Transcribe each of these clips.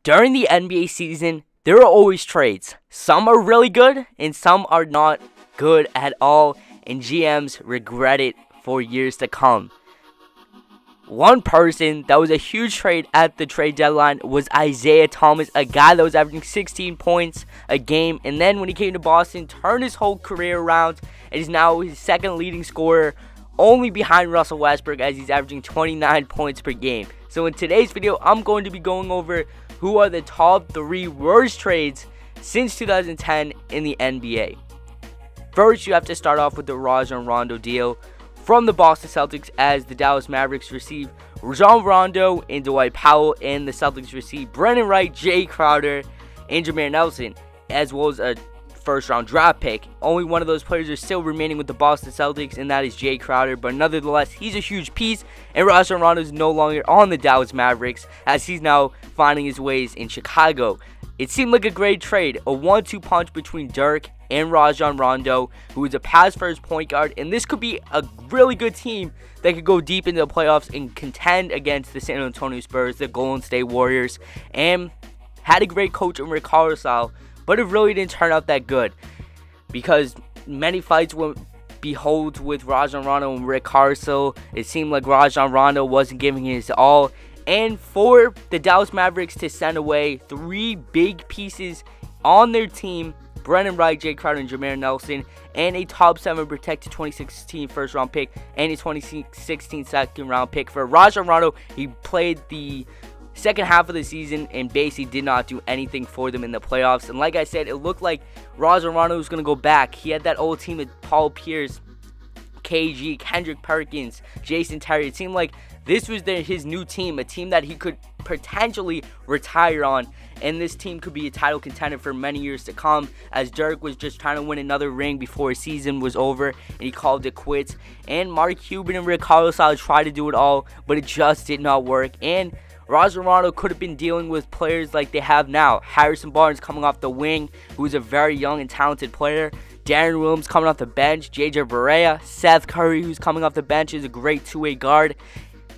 During the NBA season, there are always trades. Some are really good, and some are not good at all, and GMs regret it for years to come. One person that was a huge trade at the trade deadline was Isaiah Thomas, a guy that was averaging 16 points a game, and then when he came to Boston, turned his whole career around, and is now his second leading scorer, only behind Russell Westbrook, as he's averaging 29 points per game. So in today's video, I'm going to be going over who are the top 3 worst trades since 2010 in the NBA. First, you have to start off with the Rajon Rondo deal from the Boston Celtics, as the Dallas Mavericks received Rajon Rondo and Dwight Powell, and the Celtics received Brendan Wright, Jay Crowder, and Jameer Nelson, as well as a first-round draft pick. Only one of those players is still remaining with the Boston Celtics, and that is Jay Crowder, but nonetheless, he's a huge piece, and Rajon Rondo is no longer on the Dallas Mavericks, as he's now finding his ways in Chicago. It seemed like a great trade, a 1-2 punch between Dirk and Rajon Rondo, who is a pass-first point guard, and this could be a really good team that could go deep into the playoffs and contend against the San Antonio Spurs, the Golden State Warriors, and had a great coach in Rick Carlisle, but it really didn't turn out that good, because many fights were behold with Rajon Rondo and Rick Carlisle. It seemed like Rajon Rondo wasn't giving his all, and for the Dallas Mavericks to send away 3 big pieces on their team, Brendan Wright, Jay Crowder, and Jameer Nelson, and a top 7 protected 2016 first round pick and a 2016 second round pick. For Rajon Rondo, he played the second half of the season and basically did not do anything for them in the playoffs. And like I said, it looked like Rajon Rondo was going to go back. He had that old team with Paul Pierce, KG, Kendrick Perkins, Jason Terry. It seemed like this was his new team, a team that he could potentially retire on, and this team could be a title contender for many years to come, as Dirk was just trying to win another ring before his season was over, and he called it quits. And Mark Cuban and Rick Carlisle tried to do it all, but it just did not work, and Rajon Rondo could have been dealing with players like they have now. Harrison Barnes coming off the wing, who is a very young and talented player. Darren Williams coming off the bench. JJ Barea. Seth Curry, who's coming off the bench, is a great two-way guard.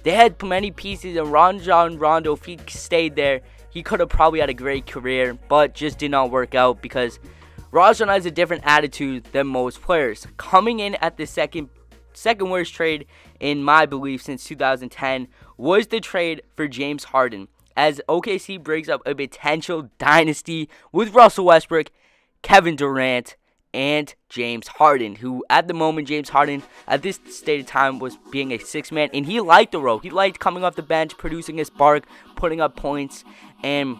They had many pieces, and Rajon Rondo, if he stayed there, he could have probably had a great career, but just did not work out because Rajon has a different attitude than most players. Coming in at the second worst trade, in my belief, since 2010 was the trade for James Harden, as OKC breaks up a potential dynasty with Russell Westbrook, Kevin Durant, and James Harden, who at the moment, James Harden at this state of time was being a 6-man, and he liked the role. He liked coming off the bench, producing a spark, putting up points, and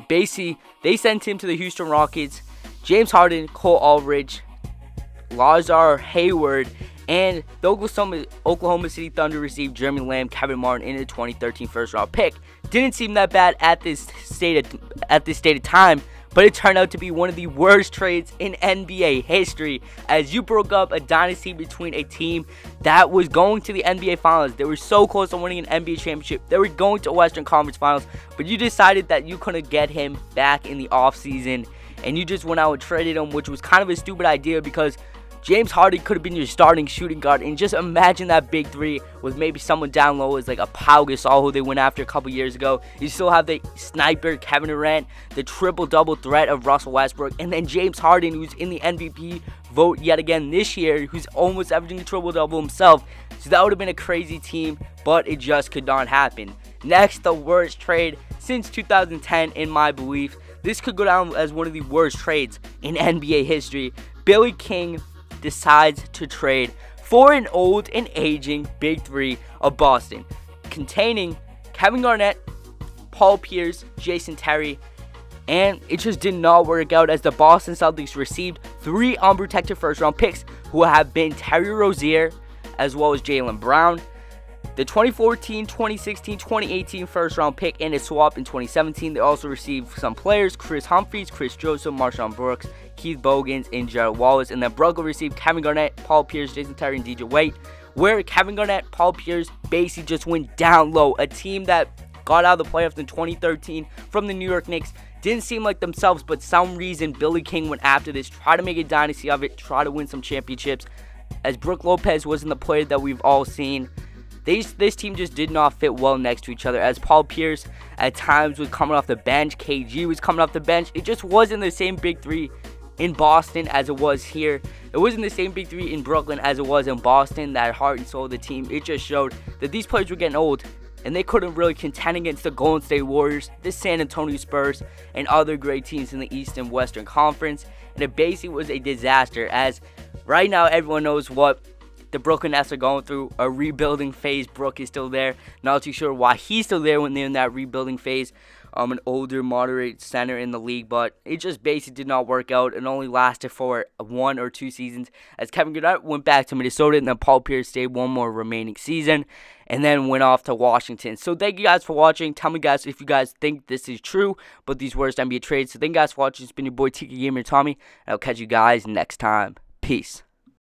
basically they sent him to the Houston Rockets. James Harden, Cole Aldridge, Lazar Hayward, and the Oklahoma City Thunder received Jeremy Lamb, Kevin Martin in the 2013 first-round pick. Didn't seem that bad at this state of time, but it turned out to be one of the worst trades in NBA history, as you broke up a dynasty between a team that was going to the NBA Finals. They were so close to winning an NBA championship. They were going to Western Conference Finals, but you decided that you couldn't get him back in the offseason, and you just went out and traded him, which was kind of a stupid idea because James Harden could have been your starting shooting guard, and just imagine that big 3 with maybe someone down low as like a Pau Gasol, who they went after a couple years ago. You still have the sniper Kevin Durant, the triple-double threat of Russell Westbrook, and then James Harden, who's in the MVP vote yet again this year, who's almost averaging a triple-double himself. So that would have been a crazy team, but it just could not happen. Next, the worst trade since 2010 in my belief. This could go down as one of the worst trades in NBA history. Billy King decides to trade for an old and aging Big 3 of Boston, containing Kevin Garnett, Paul Pierce, Jason Terry, and it just did not work out, as the Boston Celtics received 3 unprotected first-round picks, who have been Terry Rozier, as well as Jaylen Brown, the 2014, 2016, 2018 first-round pick, and a swap in 2017. They also received some players: Chris Humphries, Chris Joseph, Marshawn Brooks, Keith Bogans, and Gerald Wallace. And then Brooklyn received Kevin Garnett, Paul Pierce, Jason Terry, and DJ White, where Kevin Garnett, Paul Pierce basically just went down low. A team that got out of the playoffs in 2013 from the New York Knicks didn't seem like themselves, but some reason Billy King went after this, try to make a dynasty of it, try to win some championships, as Brook Lopez wasn't the player that we've all seen. This team just did not fit well next to each other, as Paul Pierce at times was coming off the bench, KG was coming off the bench. It just wasn't the same big three in Boston as it was here. It wasn't the same big three in Brooklyn as it was in Boston. That heart and soul of the team, it just showed that these players were getting old and they couldn't really contend against the Golden State Warriors, the San Antonio Spurs, and other great teams in the East and Western Conference. And it basically was a disaster, as right now everyone knows what the Brooklyn Nets are going through, a rebuilding phase. Brook is still there. Not too sure why he's still there when they're in that rebuilding phase. An older, moderate center in the league, but it just basically did not work out. It only lasted for 1 or 2 seasons, as Kevin Garnett went back to Minnesota, and then Paul Pierce stayed one more remaining season, and then went off to Washington. So thank you guys for watching. Tell me, guys, if you guys think this is true, but these worst NBA trades. So thank you guys for watching. It's been your boy TK Gamer Tommy, and I'll catch you guys next time. Peace.